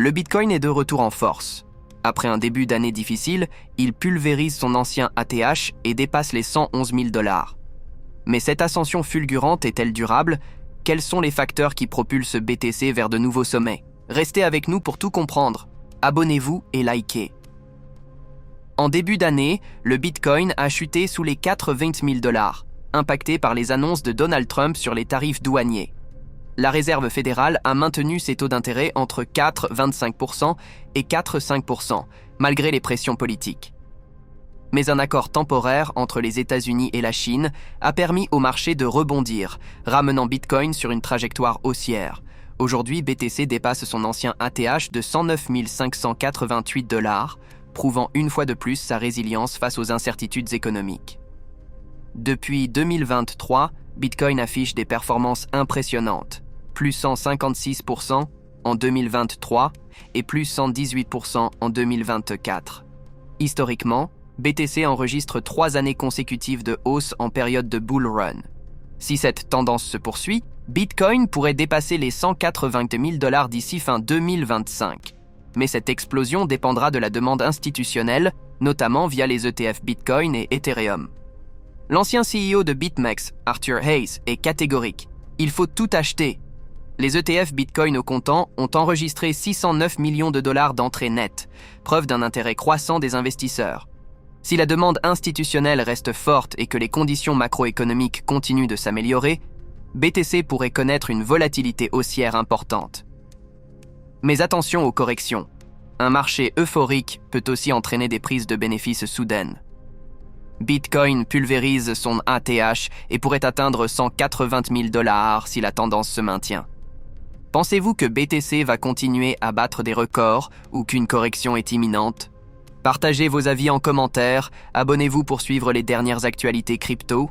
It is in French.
Le Bitcoin est de retour en force. Après un début d'année difficile, il pulvérise son ancien ATH et dépasse les 111 000 $. Mais cette ascension fulgurante est-elle durable? Quels sont les facteurs qui propulsent BTC vers de nouveaux sommets? Restez avec nous pour tout comprendre. Abonnez-vous et likez. En début d'année, le Bitcoin a chuté sous les 80 000 $, impacté par les annonces de Donald Trump sur les tarifs douaniers. La Réserve fédérale a maintenu ses taux d'intérêt entre 4,25% et 4,5%, malgré les pressions politiques. Mais un accord temporaire entre les États-Unis et la Chine a permis au marché de rebondir, ramenant Bitcoin sur une trajectoire haussière. Aujourd'hui, BTC dépasse son ancien ATH de 109 588 $, prouvant une fois de plus sa résilience face aux incertitudes économiques. Depuis 2023, Bitcoin affiche des performances impressionnantes, plus 156% en 2023 et plus 118% en 2024. Historiquement, BTC enregistre 3 années consécutives de hausse en période de bull run. Si cette tendance se poursuit, Bitcoin pourrait dépasser les 180 000 $ d'ici fin 2025. Mais cette explosion dépendra de la demande institutionnelle, notamment via les ETF Bitcoin et Ethereum. L'ancien CEO de BitMEX, Arthur Hayes, est catégorique. Il faut tout acheter. Les ETF Bitcoin au comptant ont enregistré 609 millions de $ d'entrées nettes, preuve d'un intérêt croissant des investisseurs. Si la demande institutionnelle reste forte et que les conditions macroéconomiques continuent de s'améliorer, BTC pourrait connaître une volatilité haussière importante. Mais attention aux corrections. Un marché euphorique peut aussi entraîner des prises de bénéfices soudaines. Bitcoin pulvérise son ATH et pourrait atteindre 180 000 $ si la tendance se maintient. Pensez-vous que BTC va continuer à battre des records ou qu'une correction est imminente? Partagez vos avis en commentaire, abonnez-vous pour suivre les dernières actualités crypto.